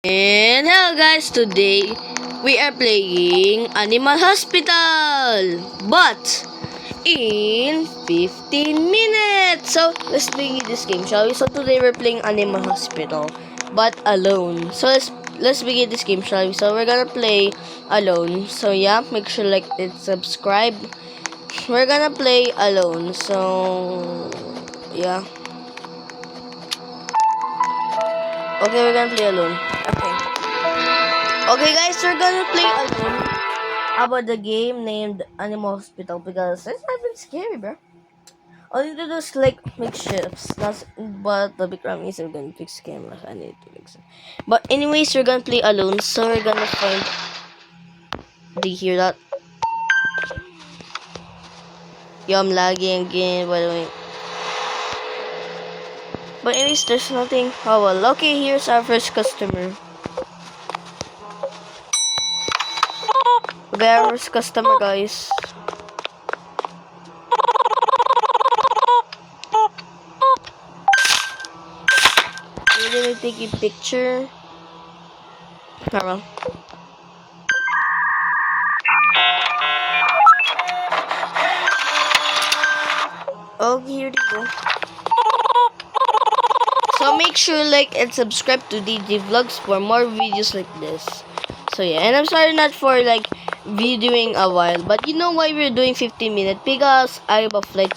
And hello guys, today we are playing Animal Hospital, but in 15 minutes. So let's begin this game, shall we? So today we're playing Animal Hospital, but alone. So let's begin this game, shall we? So we're gonna play alone. So yeah, make sure like and subscribe. We're gonna play alone. So yeah. Okay, we're gonna play alone. Okay. Okay guys, we're gonna play alone about the game named Animal Hospital because it's not even scary, bro. All you need to do is like make shifts. But the big problem is we're gonna fix cameras. I need to fix it. But anyways, we're gonna play alone, so we're gonna find. Do you hear that? Yo, I'm lagging again. By the way. But anyways, there's nothing. Oh well. Okay, here's our first customer. Okay, our first customer, guys. We're gonna take a picture. Normal. Okay, here we go. So make sure like and subscribe to DD Vlogs for more videos like this. So yeah, and I'm sorry not for like videoing a while, but you know why we're doing 15 minutes? Because I have a flight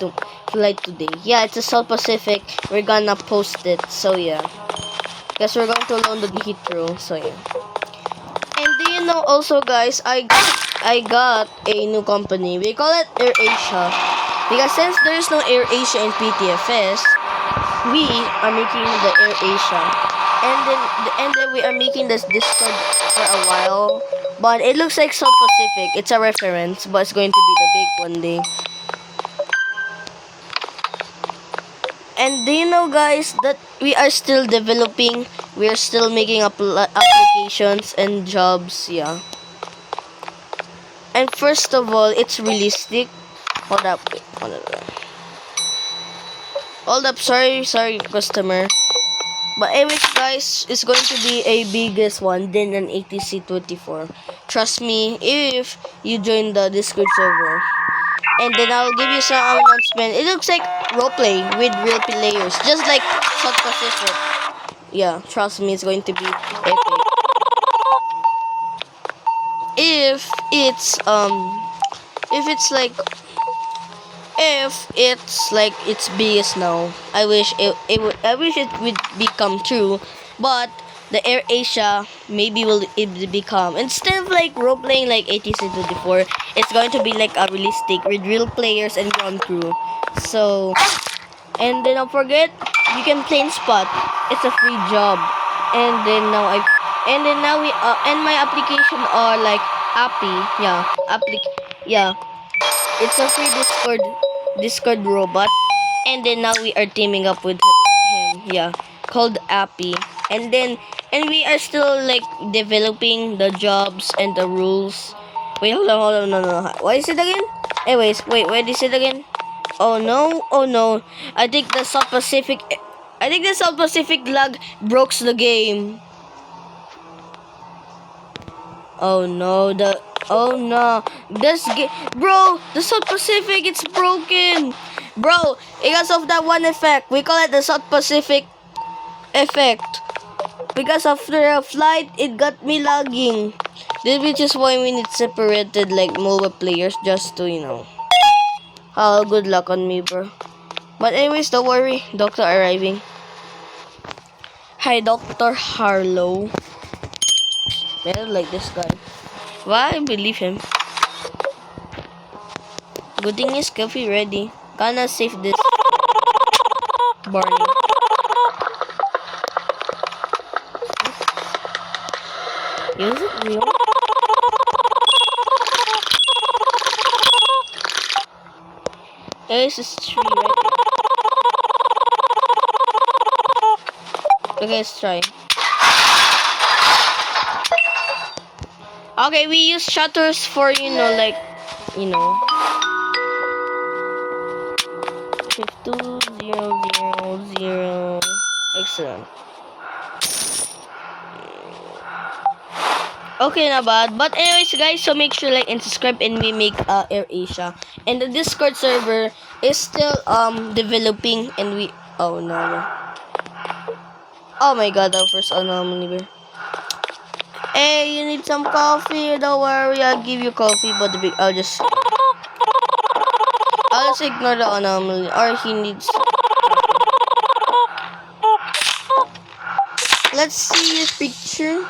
today. Yeah, it's a South Pacific. We're gonna post it. So yeah, because we're going to London Heathrow. So yeah. And do you know also guys, I got a new company. We call it AirAsia. Because since there's no AirAsia in PTFS, we are making the AirAsia, and then we are making this Discord for a while, but it looks like South Pacific. It's a reference, but it's going to be the big one day. And do you know guys that we are still developing, we are still making applications and jobs. Yeah, and first of all, it's realistic. Hold up, wait, hold up, sorry customer. But anyways guys, it's going to be a biggest one than an ATC 24. Trust me if you join the Discord server. And then I'll give you some announcement. It looks like roleplay with real players. Just like South Pacific. Yeah, trust me, it's going to be epic. If it's if it's like if it's like its biggest now, I wish it would become true, but the Air Asia maybe will it become instead of like role playing like ATC 24, it's going to be like a realistic with real players and ground crew. So and then don't forget you can plane spot. It's a free job. And then now we and my application are like Appy. Yeah, it's a free Discord robot. And then now we are teaming up with him. Yeah, called Appy. And then we are still like developing the jobs and the rules. Wait, hold on, no. What is it again? Anyways, wait, what is it again? Oh no. I think the South Pacific lag broke the game. Oh no, bro, the South Pacific, it's broken. Bro, because of that one effect, we call it the South Pacific effect. Because after a flight, it got me lagging. Which is why we need separated like mobile players just to, you know. Oh, good luck on me, bro. But anyways, don't worry, doctor arriving. Hi, Dr. Harlow. Better like this guy. Why I believe him? Good thing is coffee ready. Gonna save this Barney. Is it real? This is tree right now. Okay, let's try. Okay, we use shutters for, you know, like, you know. 2000. Excellent. Okay na bad. But anyways guys, so make sure like and subscribe, and we make Air Asia. And the Discord server is still developing, and we oh no. Oh my god, our first anomaly bear. Hey, you need some coffee? Don't worry, I'll give you coffee, but I'll just ignore the anomaly, or he needs. Let's see his picture.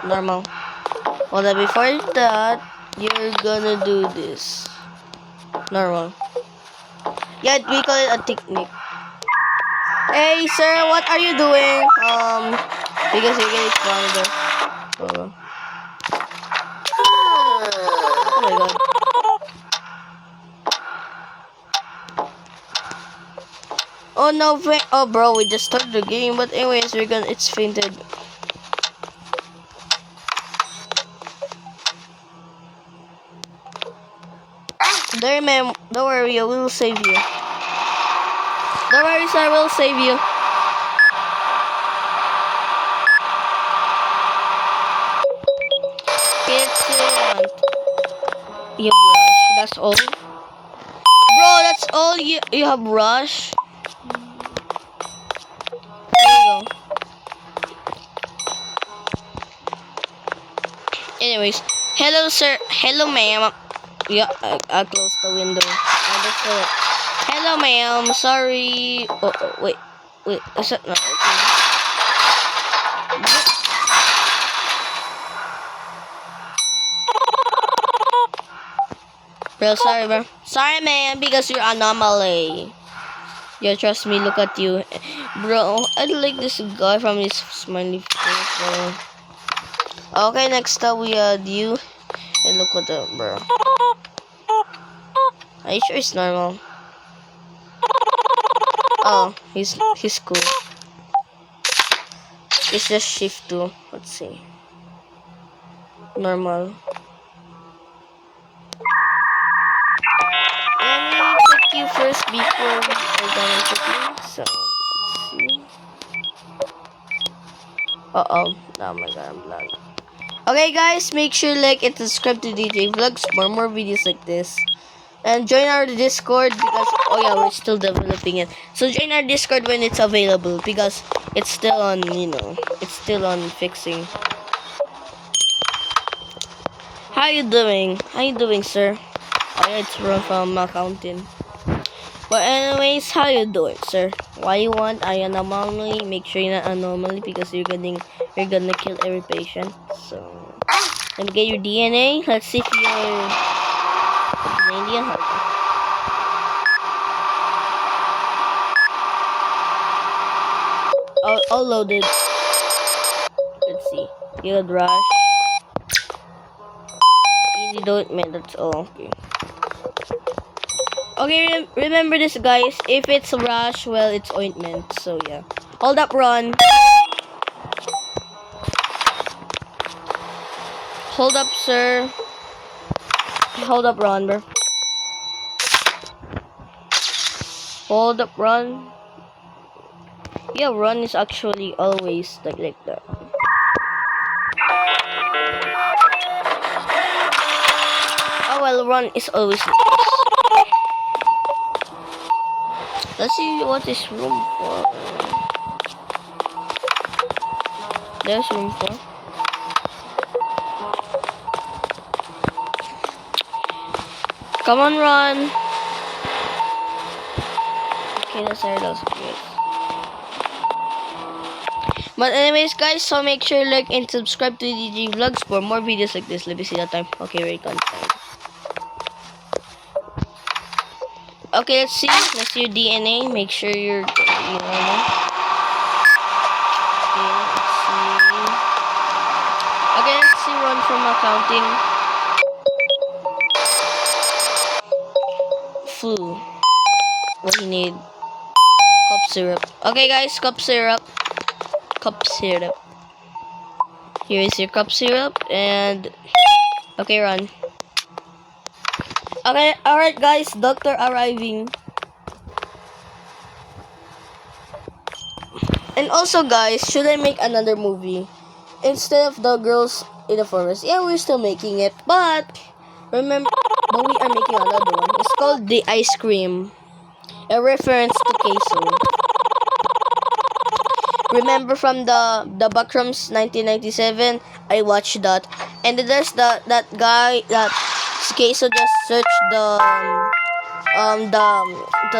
Normal. Well, then before that, you're gonna do this. Normal. Yeah, we call it a technique. Hey, sir, what are you doing? Because you're getting stronger. Oh, oh my god. Oh no, oh bro, we just started the game, but anyways, it's fainted. There, ma'am, don't worry, I will save you. Don't worry, sir, I will save you. It's you brush, that's all. Bro, that's all you have brush. There you go. Anyways, hello sir, hello ma'am. Yeah, I closed the window. I just saw it. Hello ma'am, sorry. Wait, is that not okay? Bro, sorry bro. Sorry ma'am, because you're anomaly. Yeah, trust me, look at you. Bro, I like this guy from his smiley face, bro. Okay, next up we had you. And look at that, bro. Are you sure it's normal? Oh, he's cool. It's just shift 2. Let's see. Normal. Let me check you first before we are gonna check you. So, let's see. Oh my god, I'm blind. Okay guys, make sure like and subscribe to DJ Vlogs for more videos like this. And join our Discord because oh yeah, we're still developing it. So join our Discord when it's available because it's still on, it's still on fixing. How you doing? How you doing, sir? Oh yeah, it's run from accounting. But anyways, how you doing, sir? Why you want an anomaly? Make sure you're not anomaly because you're gonna kill every patient. So let me get your DNA. Let's see if you're Canadian. All loaded. Let's see. You had rush. You need ointment. That's all. Okay. Okay, remember this, guys. If it's rush, well, it's ointment. So yeah. Hold up, run. Hold up, sir. Hold up, run, bro. Hold up, run. Yeah, run is actually always like that. Oh well, run is always like this. Let's see what is room for. There's room for. Come on, run. Okay, that's our last place. But anyways, guys, so make sure like and subscribe to DJ Vlogs for more videos like this. Let me see that time. Okay, we're gone. Okay, let's see. Let's see your DNA. Make sure you're normal. Okay, let's see. Run from accounting. Flu. What do you need? Cup syrup. Okay, guys, cup syrup. Cup syrup. Here is your cup syrup and okay, run. Okay, alright guys, doctor arriving. And also guys, should I make another movie? instead of the girls in the forest. Yeah, we're still making it, but remember, but we are making another one. It's called the ice cream, a reference to queso. Remember from the Backrooms 1997? I watched that, and then there's that guy that queso just searched the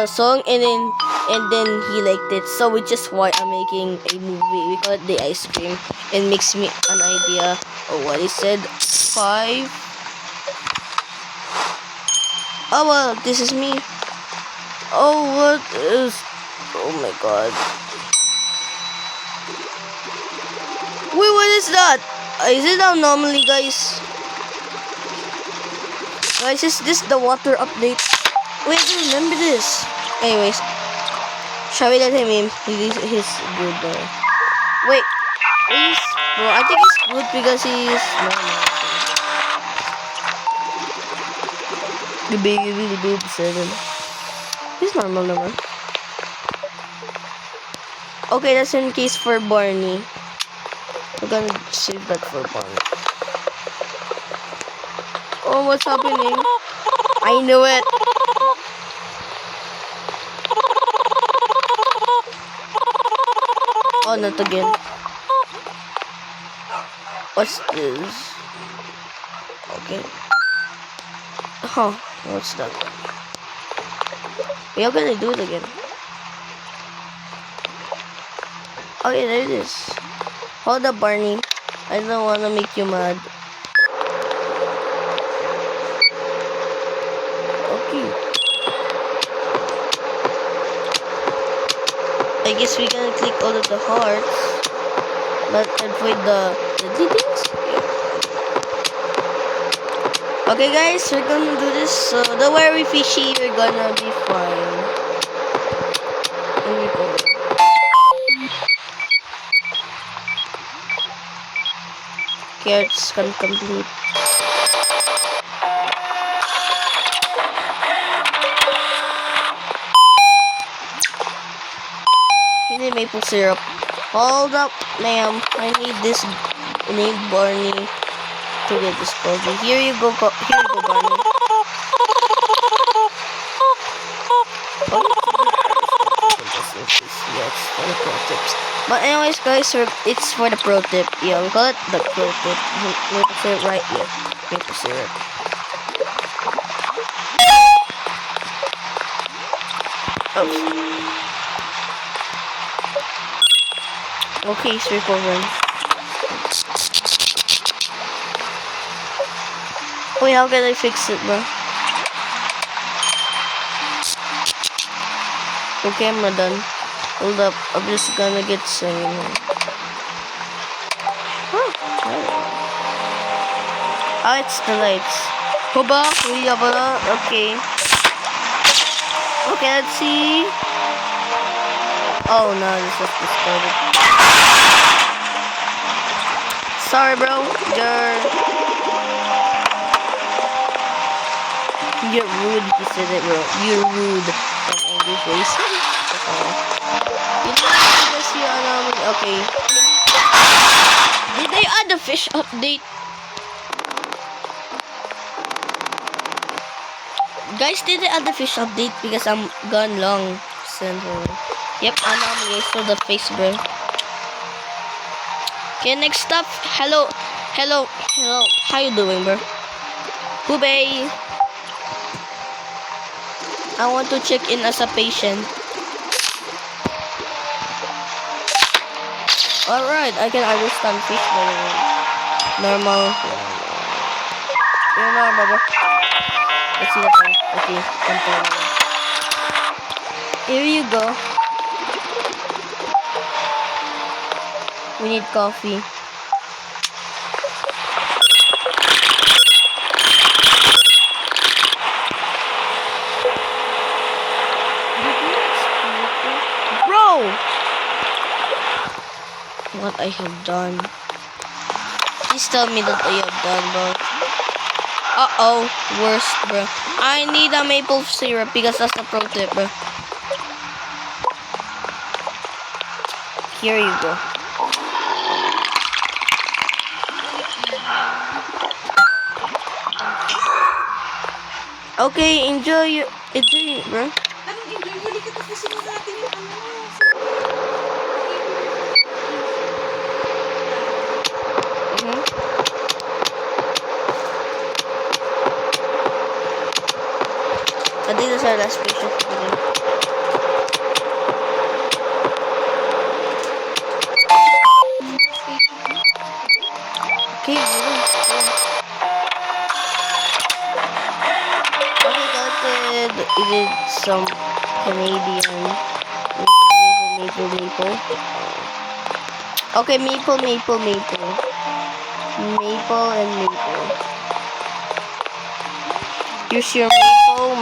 song, and then he liked it, so which is why I'm making a movie. We call it the ice cream. It makes me an idea of what he said. 5. Oh well, this is me. Oh, what is, oh my god, wait, what is that? Is it anomaly, guys? Guys, is this the water update? Wait, I remember this. Anyways, shall we let him in? He's good though. Wait, he's, bro, I think he's good because he's normal. The baby 7. He's normal naman. Okay, that's in case for Barney. We're gonna save that for Barney. Oh, what's happening? I knew it. Oh, not again. What's this? Okay. Huh, what's that? We are gonna do it again. Okay, there it is. Hold up, Barney. I don't wanna make you mad. Okay. I guess we're gonna click all of the hearts, but avoid the details. Okay, guys, we're gonna do this. So don't worry, fishy. You're gonna be fine. Here we go. Carrots can complete. We need maple syrup. Hold up, ma'am. I need this. I need Barney to get this coffee. Here you go. Here you go, Barney. Yes, for the pro tips. But anyways, guys, it's for the pro tip. Yeah, we call it the pro tip. Maple syrup, right? Yeah, maple syrup. Oh. Okay, straightforward. Wait, how can I fix it, bro? Okay, I'm done. Hold up, I'm just gonna get some. Oh, it's the lights. Hoba, okay. Okay, let's see. Oh no, this was discarded. Sorry, bro. You're rude. He said it, bro. You're rude. An angry face. Okay. Did they add the fish update? Guys, did they add the fish update? Because I'm gone long. Yep, anomaly. So the face, bro. Okay, next up. Hello. How you doing, bro? Hubei. I want to check in as a patient. Alright, I can understand fish, by the way. Normal. You're normal, bro. Let's see the time. Okay, control. Here you go. We need coffee. Bro! What I have done. Please tell me that I have done, bro. Uh-oh. Worst, bro. I need a maple syrup because that's the pro tip, bro. Here you go. Okay, enjoy bro. Anong enjoy? Huli ka tapusin mo natin yung ano. Mhm. This is our last patient for today. Okay, okay, got it. It is some Canadian maple. Okay, maple and maple. Use your maple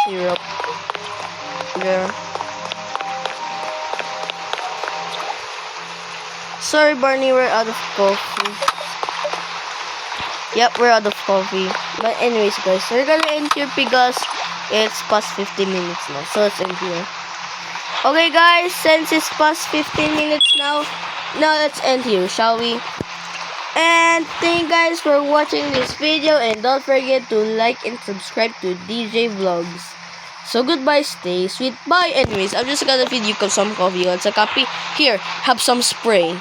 syrup. There. Sorry, Barney, we're out of coffee. Yep, we're out of coffee. But anyways, guys, we're gonna end here because it's past 15 minutes now. So let's end here. Okay, guys, since it's past 15 minutes now let's end here, shall we? And thank you guys for watching this video, and don't forget to like and subscribe to DJ Vlogs. So goodbye, stay sweet, bye. Anyways, I'm just gonna feed you some coffee. It's a copy. Here, have some spray.